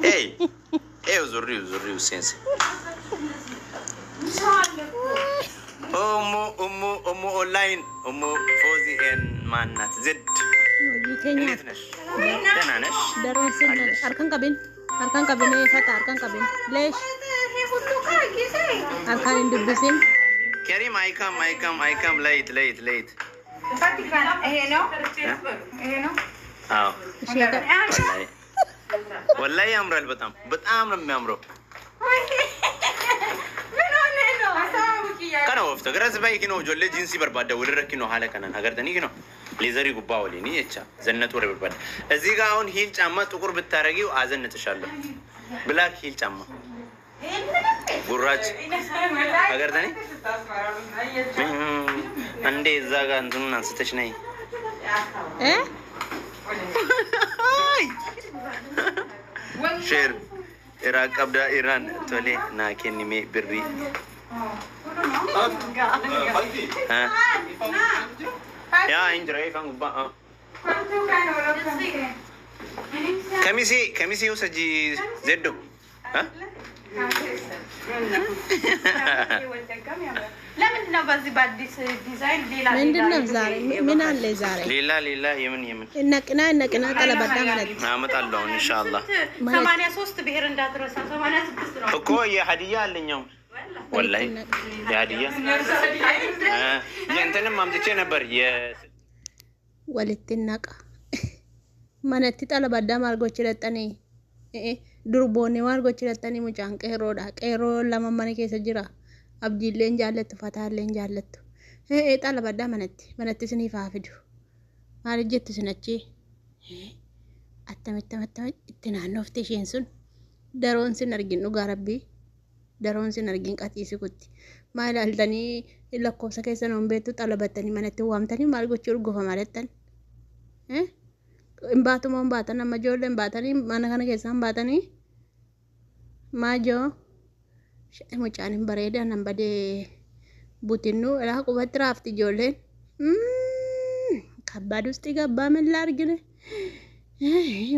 Hey, zurriu sense. Omo online, omo Fozi and Manat Z. እንዴት ነሽ? ደህና ነሽ? ደረስን አርካን ቀብን ፈታ አርካን ቀብን ለሽ አርካን እንድብስም ከሪም አይካም ሌት ይሄ ነው አዎ ወላሂ ያምራል በጣም ነው የሚያምረው kana wafta garas bai kino jolle jinsi barbada wulre kino hala kana agartani kino ሌዘሪ ጉባ ወሊኒ እቻ ዘነቱ ወሬ በርባዳ እዚህ ጋር አሁን ሂል ጫማ ጥቁር ብታረጊው አዘነጥሻለሁ ብላክ ሂል ጫማ ጉራጭ አገርተኒ አንዴ እዛ ጋር እንትኑን አንስተሽ ነይ ሼር ኢራቅ ቀብዳ ኢራን ቶሌ ናኬኒሜ ብሪ Ya injrai kan gubba. Kamisi usaji zeddo. Ha? ለምንድነው በዚህ በአዲስ ዲዛይን ሌላ ምንድነው ዛሬ ምን አለ ዛሬ ሌላ የምን እነቅና ቀለበዳ ማለት አመጣለሁ ኢንሻአላህ 83 ብሄር እንዳትረሳ 86 ነው እኮ የሀዲያ አለኛው ወላሂ የሀዲያ የእንትንም አምጥቼ ነበር ወልትናቃ ማነቲ ጠለበዳ ማርጎች ለጠኔ ዱርቦኔ ማርጎች ለጠኔ ሙጫን ቀሮ ለማማኔ ከሰጅራ አብዲሌን ጃለት ፈታለን ጃለት ጠለበዳ ማነቲ ስኒፋፍዱ ማርጀት ስነቺ አተመተመተ እትናኖፍቴ ሼንሱን ደሮን ሲነርጊኑ ጋረቢ daroon sin argin qatiisi kutti maal altani lakkoofsa keessa noon beetu xalabatani manatti waamtani maal gochuu urgofa malettan imbaatuma imbaatan amma ijoollee imbaatanii mana kana keessa imbaatanii maajoo mucaan hin bareeda nan badee butinnu ilaa qubatti raafti ijoolleen kabbaad usti gabbaa millaa argine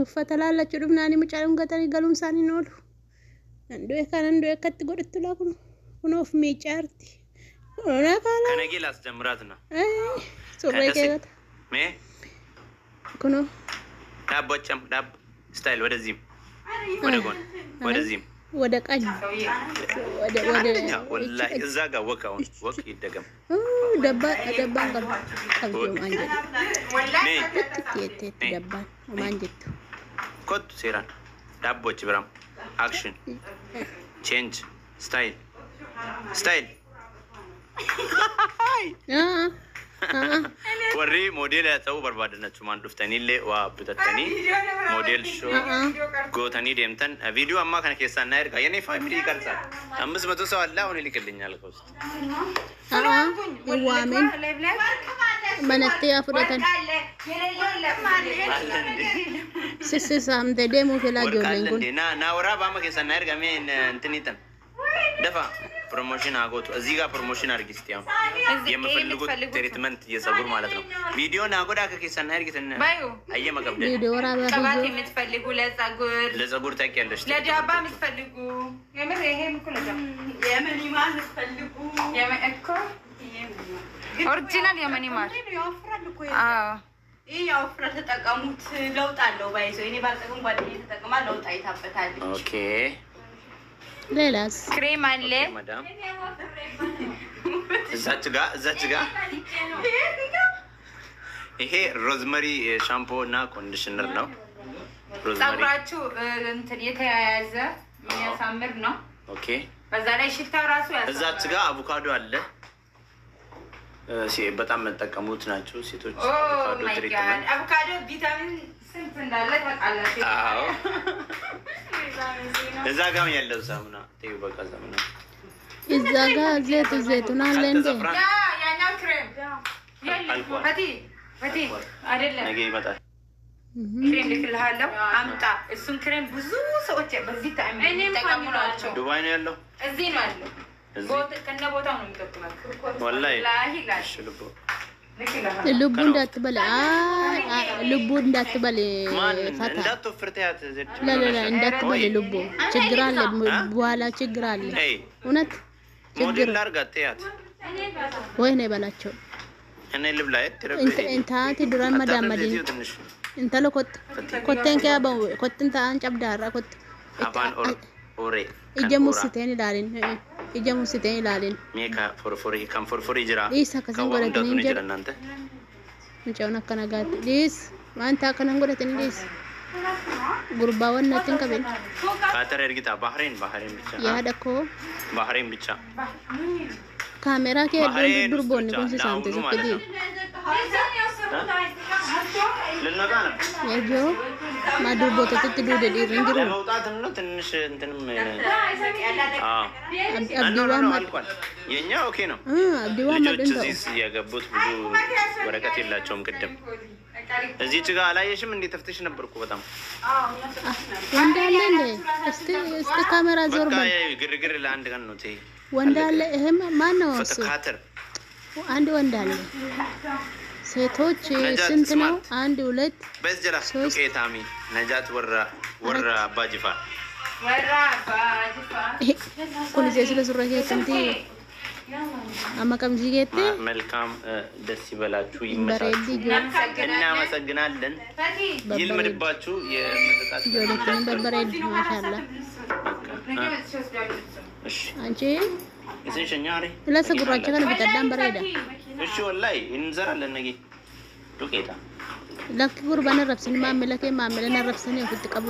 uffata laallachuu dhufnaanii mucaan hungatanii galuumsaanii noolu Ando ekatti godhatu la kuno of meecharti. Ona kala. Kana gelas jamratna. Sore keeta. Me? Kuno. Dab style ወደዚህም ወደዚህም ወደ ቀኝ ወላሂ እዛ ጋር ወቅ ይደገም ደባ ቀብጆ ማንጀት ወላሂ ደባ ማንጀት ኮት ሲራን ዳቦች ብራም action change style ወሪ ሞዴል ያተው በርባደናችሁ ማን ዱፍተኒለ ዋ ብተተኒ ሞዴል ሾ ጎተኒ ደምተን ቪዲዮ አማ ከነ ከሳና ይርጋ የኔ ፋሚሊ ይቀርጻል 500 ሰው አለ አሁን ይልክልኛል ከውስጥ ዋሜን ማነቴ አፍሮተን ስስሳም ደደሙ ከላጆለን ኩን ና ወራ ባማ ከሳና ይርጋ ምን እንትኒተን ደፋ ፕሮሞሽን አጎቱ እዚህ ጋር ፕሮሞሽን አርጊስቲያም የምፈልጉት ትሪትመንት የፀጉር ማለት ነው ቪዲዮ ናጎዳ ከከሰና ያርግተን አየ መቀበል ቪዲዮ ራባ ሰባት የምትፈልጉ ለፀጉር ታውቂያለሽ ለጃባ የምትፈልጉ የምን ይሄም እኮ ለጃባ የምን ይማን የምትፈልጉ የምን እኮ ኦሪጂናል የምን ይማን ያወፍራል እኮ ይሄ ያወፍራል ተጠቀሙት ለውጥ አለው ባይዞ እኔ ባልጠቀም ጓደኛዬ ተጠቅማ ለውጥ አይታበታል ኦኬ ሌላስ ክሬም አለ ማዳም እዛች ጋር ይሄ ሮዝመሪ ሻምፖ እና ኮንዲሽነር ነው ፀጉራችሁ እንትን የተያያዘ የሚያሳምር ነው ኦኬ በዛ ላይ ሽታው ራሱ ያሳምራል እዛች ጋር አቮካዶ አለ በጣም መጠቀሙት ናቸው ሴቶች አቮካዶ ትሪትመንት አቮካዶ ቪታሚን ስንት እንዳለ ታውቃላችሁ አዎ እዛ ጋር ያለው ሳሙና ተይው በቃ ሳሙና እዛ ጋር ዘይቱን አለ እንዴ ያኛው ክሬም ፈቲ አይደለም ነገ ይመጣል ክሬም ልክልሃለሁ አምጣ እሱን ክሬም ብዙ ሰዎች በዚህ ታይም ተጠቀሙ ናቸው ዱባይ ነው ያለው እዚህ ነው ያለው ከነ ቦታው ነው የሚጠቀመው ወላሂ ላሂ ጋር ሽልቦ ልቡን እንዳትበል ልቡን እንዳትበል ፈታ እንዳትወፍርተያት ለለለ እንዳትበል ልቡ ችግር አለ በኋላ ችግር አለ እውነት ችግር ላርጋትያት ወይ ነው በላቸው እኔ ልብላየት እንታቲ ዱራን መዳመዲ እንተ ለኮት ኮቴን ከያበው ኮትን ታን ጨብዳራ ኮት አፋን ኦሬ እጀሙስተን ይላልን እጀሙስተን ይላልን ሜካ ፎርፎሪ ካም ፎርፎሪ ጅራ ኢሳ ከሰን ጎረተን እንጀራ እናንተ ምጫውና ከነጋት ዲስ ማንታ ከነን ጎረተን ዲስ ጉርባውን ነትን ከበል ካተር እርግጣ ባህሬን ብቻ ያደኮ ባህሬን ብቻ ካሜራ ከሄደ ዱርቦን ኮንሲ ሳንተ ዝቅዲ ልንወጣ ነው የጆ ማዱርቦ ተትትዱ ደዲ እንጅሩ ለመውጣትም ነው ትንሽ እንትንም አብዲዋም አልቋል የኛ ኦኬ ነው አብዲዋም ልጆች እዚህ ያገቡት ብዙ ወረቀት የላቸውም ቅድም እዚህ ጭጋ አላየሽም እንዴ ተፍተሽ ነበርኩ በጣም ወንዳለ እንዴ እስቲ ካሜራ ዞር በል ግርግር ለአንድ ቀን ነው ተይ ወንዳለ ይሄም ማን ነው እሱ ካተር አንድ ወንዳለ ሴቶች ስንት ነው አንድ ሁለት በዝጀራ ዱቄታሚ ነጃት ወራ አባጅፋ ኩልዜ ስለሱራ ከየትምቲ አማካም ዚጌት መልካም ደስ ይበላችሁ ይመሳችሁ እናመሰግናለን ይልምድባችሁ የመጠጣት ጆለትን በበረድ ማሻአላ እሺ አንቺ እዚህ ሸኛሪ ለሰጉራቸው ከነ ቢጠዳም በረዳ እሺ ወላይ እንዘራለን ነገ ዱቄታ ለክ ጉርባን ረብስን ማመለከ ማመለና ረብስን ይፍትቀቡ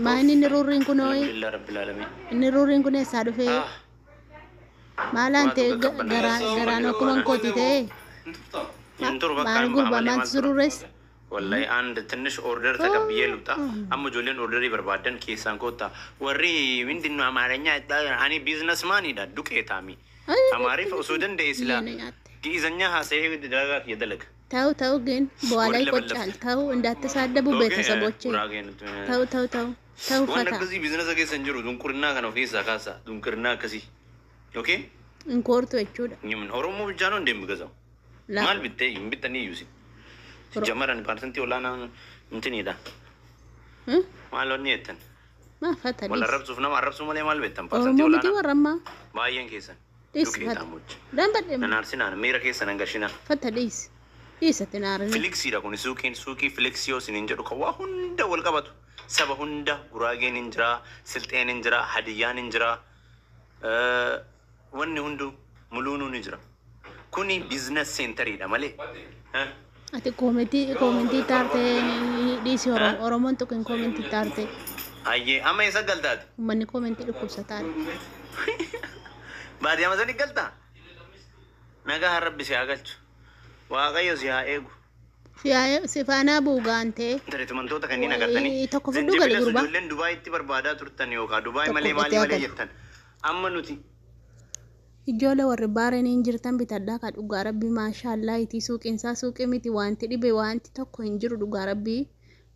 ማን ንሩሪን ኩኖይ ረብል ዓለሚን ንሩሪን ኩነ ሳዱፌ ማላንቴ ገራኖ ኩመንኮቲቴ እንቱር በቃ ጉርባን ሱሩሬስ ወላይ አንድ ትንሽ ኦርደር ተቀብዬ ልውጣ አሙጆለን ኦርደር ይበርባደን ኬሳን ኮታ ወሪ ምንድነው አማርኛ አኔ ቢዝነስማን ይዳ ዱቄታሚ አማሪ ሱደን ደይስላ ጊዘኛ ሀሰይ ደጋ የደለክ ተው ግን በኋላ ይቆጫል ተው እንዳትሳደቡ ቤተሰቦቼ ተው ፈታ ወንደዚህ ቢዝነስ አገ ሰንጀሩ ዱንቁርና ከነው ፌሳ ካሳ ዱንቁርና ከሲ ኦኬ እንኮርቶ እቹዳ ምን ኦሮሞ ብቻ ነው እንደምገዛው ማል ቢቴ ይምብተኒ ዩሲ ጀመረን ፐርሰንት ወላና እንትን ይዳ ማሎኒ የተን ማፈታ ወላ ረብሱፍ ነው አረብሱ ማለት ማል ቤተን ፐርሰንት ወላና ወራማ ባየን ኬሰን ዱቄታሞች ደንበደ ናርሲና ሜራ ኬሰን አንገሽና ፈታ ዲስ ተናረን ፍሊክሲ ዳኩን ሱቂ ፍሊክሲዮ ሲንጀሩ ከዋ ሁንደ ወልቀባቱ ሰበ ሁንደ ጉራጌን እንጅራ ስልጤን እንጅራ ሀዲያን እንጅራ ወኒ ሁንዱ ሙሉኑን እንጅራ ኩኒ ቢዝነስ ሴንተር ይዳ ማለ ati komenti tarte disi oromon to komenti tarte ayye ama isa galtaati manni komenti dhukkubsataan baadiyaa masani galtaa nagaa rabbi si agalchu waaqayyo si haa eegu sifaanaa buugaante tariitumantoota kanneen agartanii tokko fudhu gali gurba ijoolleen dubaayitti barbaadaa turtan yookaan dubaay malee malee jettan amma nuti ijoollee warri baareen jirtan bitadhaa ka dhugaa rabbii maashaallah itti suuqinsaa suuqii miti wanti dhibe wanti tokko hin jiru dhugaa rabbii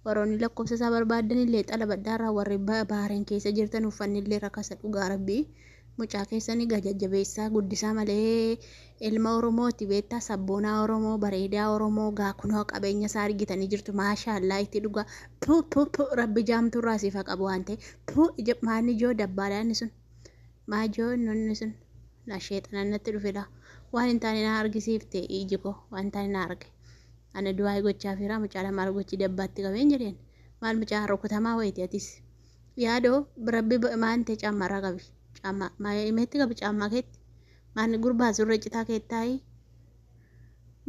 waroonni lakkoofsa isaa barbaadan illee xalabaddaarraa warri baareen keessa jirtan uffanni illee rakkasa dhugaa rabbii mucaa keessanii gajajjabeessaa guddisaa malee ilma oromooti beektaa sabboonaa oromoo bareedaa oromoo gaakunoo qabeenya isaa argitanii jirtu maashaallah itti dhugaa rabbi jaamturraa siifa qabu waan ta'e maanni joo dabbaadhaan sun maajoo nonni sun na sheexanannatti dhufedha waan hin taane na argisiifte ijiko waan hin taane na arge ana du'aa gochaa fira mucaa lama argochi dabbaatti qabeen jedheen maal mucaa rukutamaa wayti atis yaadoo rabbi maante caammarraa qabi caamma meetti qabi caammaa keetti maanni gurbaa surree citaa keettaayi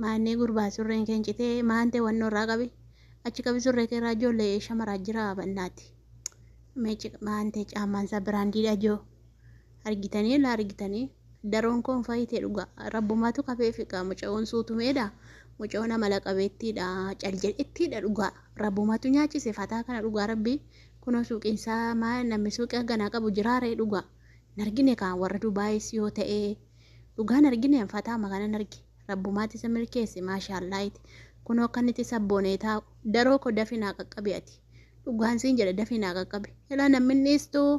maanni gurbaa surreen keencitee maante wannoorraa qabi achi qabi surree keerraa ijoollee shamaraa jira bannaati meechi maante caammaansa biraandiidha joo argitanii la argitanii daroon koon faayitee dhugaa rabbumaatu qabee fiqa mucaa'oon suutumeedha mucaa'oon amala qabeettiidha caljedhettiidha dhugaa rabbumaatu nyaachise fataa kana dhugaa rabbii kunoo suuqinsaa maal namni suuqii ganaa qabu jiraaree dhugaa nargine kaan warra dubaayis yoo ta'e dhugaa nargine fataa makana nargi rabbumaati isa milkeesse maashaallaayiti kunoo akkanitti sabboonee taa'u daroo ko dafinaa qaqqabe ati dhugaan siin jedha dafinaa qaqqabe ilaa namni dhiistuu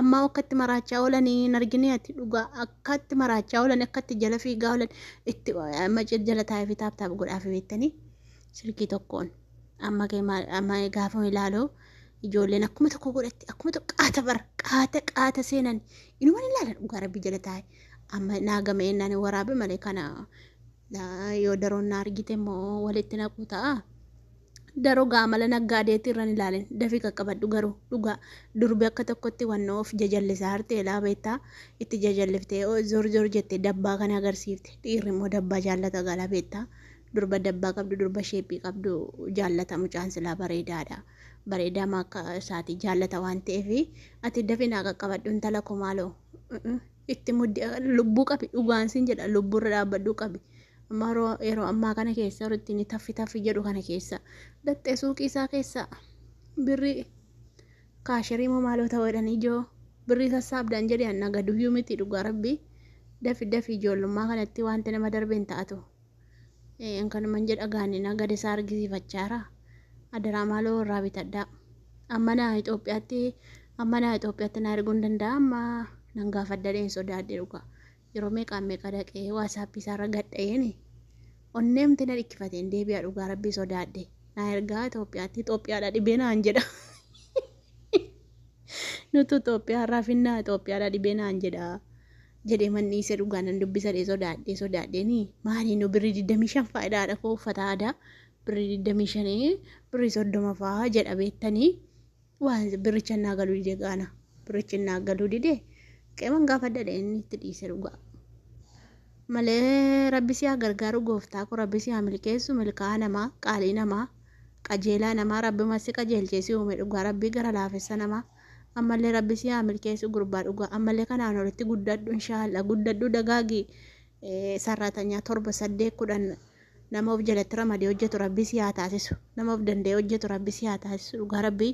amma akkatti maraachaa oolanii hin argine ati dhugaa akkatti maraachaa oolan akkatti jala fiigaa oolan itti macir jala taa'ee fi taaptaap godhaaf beektanii silkii tokkoon amma gaafa ilaaloo ijoolleen akkuma tokko godhatti akkuma tokko qaata bara qaata seenan inuman ilaalan dhugaa rabbi jala taa'e amma naagame ennaan waraabe malee kana yoo daroon na argite immoo walitti naquu ta'a. Daroo gaamala naggaadeetti irraan ilaalin dafii qaqqabadhu garuu dhugaa durbi akka tokkotti wannoo of jajallisaa hartee laabeettaa itti jajalliftee zor jettee dabbaa kana agarsiifte dhiirri immoo dabbaa jaallata galaa beettaa durba dabbaa qabdu durba sheeppii qabdu jaallata mucaan silaa bareedaa akka isaati jaallata waan ta'eef ati dafii naa qaqqabadhu intala koo maaloo itti lubbuu qabi dhugaan sin jedha lubburra dhaabbadhuu qabi. Yeroo ammaa kana keessa irratti ni taffi jedhu kana keessa dattee suuqii isaa keessa birrii kaashirii moo maaloo ta'uudhaan ijoo birrii sassaabdaan jedhee anna gaduyyuu miti dhugaa rabbii dafi ijoollummaa kanatti wanti nama darbeen ta'atu kanuman jedha gaannina gad isaa argisiifachaara adaraa maaloo irraa bitadhaa amma naa Itoophiyaatti na erguu hin danda'a amma nan gaafadha dheen sodaadhe dhugaa. Yeroo meeqaan meeqa dhaqee waasappii isaarra gadha'een onneemti na dhikkifateen deebi'aa dhugaa rabbii sodaadhe na ergaa Itoophiyaadha dhibee naan jedha nutu Itoophiyaarraa finnaa Itoophiyaadha dhibee naan jedha jedhee manniisee dhugaa nan dubbisadhee sodaadheeni maaliin nu birrii 25 faayidaadha koo uffata aadaa birrii 25 birrii 30 fa'aa jedha beektanii waan birricha naa galuu didee gaana birrichi naa galuu didee. Qeeman gaafadha inni itti dhiise dhugaa malee rabbi si haa gargaaru gooftaa koo rabbi si haa milkeessu milkaa'aa namaa qaalii namaa qajeelaa namaa rabbi massi qajeelcheessi uume dhugaa rabbii gara laafessa namaa ammallee rabbi si haa milkeessu gurbaa dhugaa ammallee kanaan olitti guddadhu inshaalla guddadhu dagaagii sarratanyaa 7 8 10 nama of jalatti ramadee hojjetu rabbi si haa taasisu nama of danda'ee hojjetu rabbi si haa taasisu dhugaa rabbii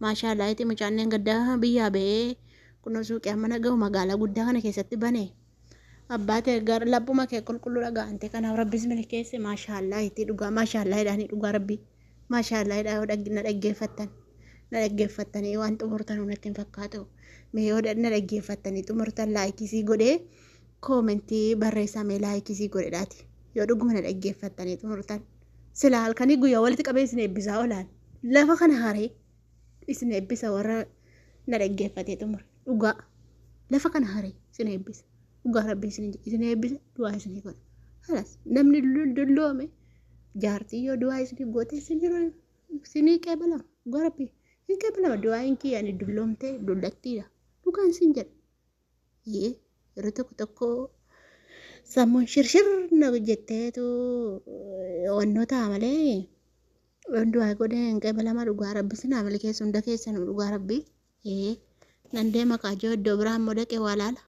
maashaallah itti mucaanneen gaddaa biyyaa ba'ee. Kunoo suuqii mana gahu magaalaa guddaa kana keessatti banee abbaate gara laphuma kee qulqulluu dhaga'ante kanaaf rabbis milkeesse maashaallah itti dhugaa maashaallah jedhanii dhugaa rabbii maashaallah jedhaa na dhaggeeffattanii waan xumurtan natti hin fakkaatu mee yoo na dhaggeeffattanii xumurtan laayikisii godhee koomentii barreessamee laayikisii godhedhaati yoo dhuguma na dhaggeeffattanii xumurtan silaa halkanii guyyaa walitti qabee isin eebbisaa oolaan lafa kana haree isin eebbisa warra na dhaggeeffatee xumure. Dhugaa lafa kana haree isin eebbisa dhugaa rabbii isin eebbisa du'aa isin godha halas namni dulloome jaartii yoo du'aa isin goote isin qeebalama dhugaa rabbii hin qeebalama du'aa hin kiyyaan dulloomtee dullattiidha dhugaan isin jedha yeroo tokko sammuun shirshir na jetteetu wannoo ta'a malee du'aa godhee hin qeebalama dhugaa rabbii isin haa milkeessu hunda keessanuu dhugaa rabbii nan deema kaajoo iddoo biraan immoo dhaqee waa laala.